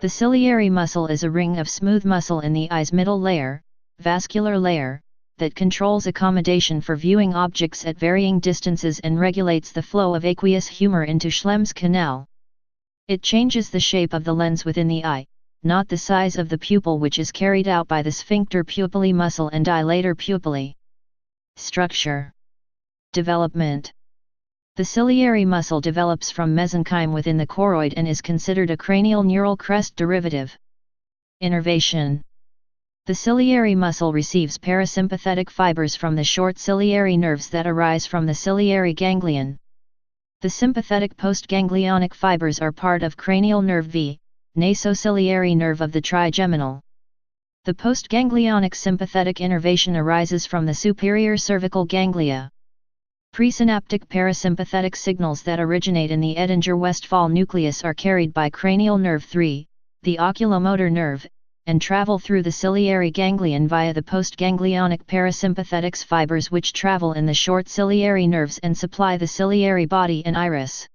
The ciliary muscle is a ring of smooth muscle in the eye's middle layer, vascular layer, that controls accommodation for viewing objects at varying distances and regulates the flow of aqueous humor into Schlemm's canal. It changes the shape of the lens within the eye, not the size of the pupil, which is carried out by the sphincter pupillae muscle and dilator pupillae. Structure. Development. The ciliary muscle develops from mesenchyme within the choroid and is considered a cranial neural crest derivative. Innervation. The ciliary muscle receives parasympathetic fibers from the short ciliary nerves that arise from the ciliary ganglion. The sympathetic postganglionic fibers are part of cranial nerve V, nasociliary nerve of the trigeminal. The postganglionic sympathetic innervation arises from the superior cervical ganglia. Presynaptic parasympathetic signals that originate in the Edinger-Westphal nucleus are carried by cranial nerve 3, the oculomotor nerve, and travel through the ciliary ganglion via the postganglionic parasympathetics fibers, which travel in the short ciliary nerves and supply the ciliary body and iris.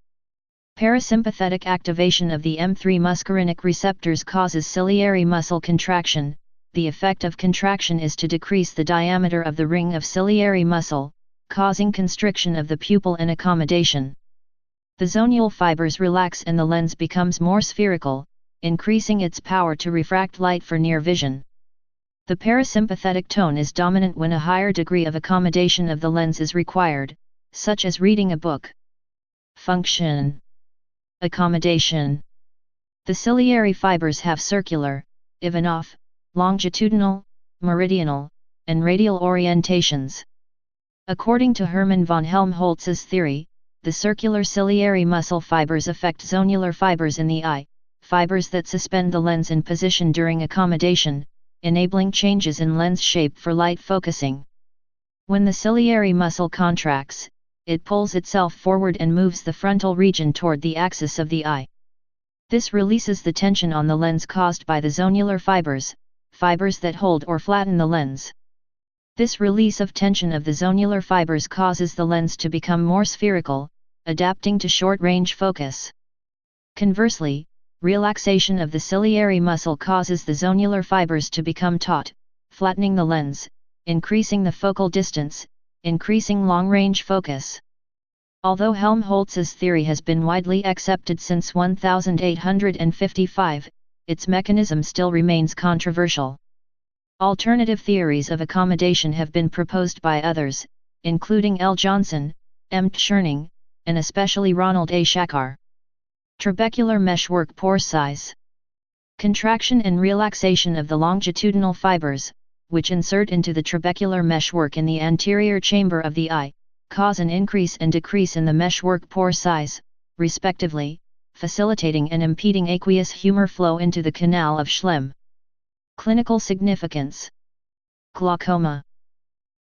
Parasympathetic activation of the M3 muscarinic receptors causes ciliary muscle contraction. The effect of contraction is to decrease the diameter of the ring of ciliary muscle, causing constriction of the pupil and accommodation. The zonule fibers relax and the lens becomes more spherical, increasing its power to refract light for near vision. The parasympathetic tone is dominant when a higher degree of accommodation of the lens is required, such as reading a book. Function. Accommodation. The ciliary fibers have circular, Ivanov, longitudinal, meridional, and radial orientations. According to Hermann von Helmholtz's theory, the circular ciliary muscle fibers affect zonular fibers in the eye, fibers that suspend the lens in position during accommodation, enabling changes in lens shape for light focusing. When the ciliary muscle contracts, it pulls itself forward and moves the frontal region toward the axis of the eye. This releases the tension on the lens caused by the zonular fibers, fibers that hold or flatten the lens. This release of tension of the zonular fibers causes the lens to become more spherical, adapting to short-range focus. Conversely, relaxation of the ciliary muscle causes the zonular fibers to become taut, flattening the lens, increasing the focal distance, increasing long-range focus. Although Helmholtz's theory has been widely accepted since 1855, its mechanism still remains controversial. Alternative theories of accommodation have been proposed by others, including L. Johnson, M. Tscherning, and especially Ronald A. Shachar. Trabecular meshwork pore size. Contraction and relaxation of the longitudinal fibers, which insert into the trabecular meshwork in the anterior chamber of the eye, cause an increase and decrease in the meshwork pore size, respectively, facilitating and impeding aqueous humor flow into the canal of Schlemm. Clinical significance. Glaucoma.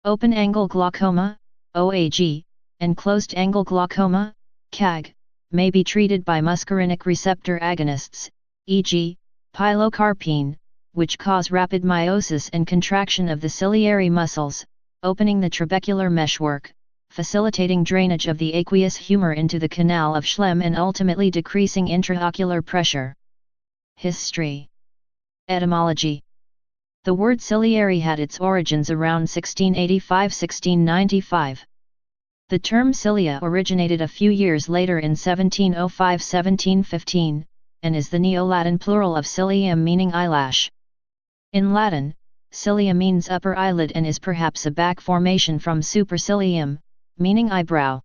Open-angle glaucoma, OAG, and closed-angle glaucoma, CAG, may be treated by muscarinic receptor agonists, e.g., pilocarpine, which cause rapid miosis and contraction of the ciliary muscles, opening the trabecular meshwork, facilitating drainage of the aqueous humor into the canal of Schlemm and ultimately decreasing intraocular pressure. History. Etymology. The word ciliary had its origins around 1685–1695. The term cilia originated a few years later in 1705–1715, and is the Neo-Latin plural of cilium, meaning eyelash. In Latin, cilia means upper eyelid and is perhaps a back formation from supercilium, meaning eyebrow.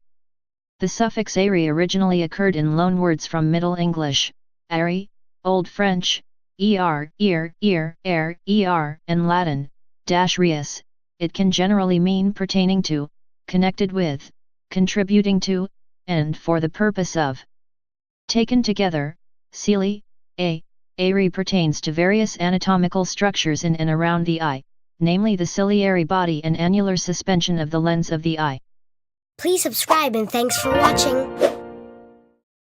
The suffix "ary" originally occurred in loanwords from Middle English, "ary," Old French, "er," ear, ear, air, er, and Latin, "rius." It can generally mean pertaining to, connected with, contributing to, and for the purpose of. Taken together, cili, ary pertains to various anatomical structures in and around the eye, namely the ciliary body and annular suspension of the lens of the eye. Please subscribe and thanks for watching.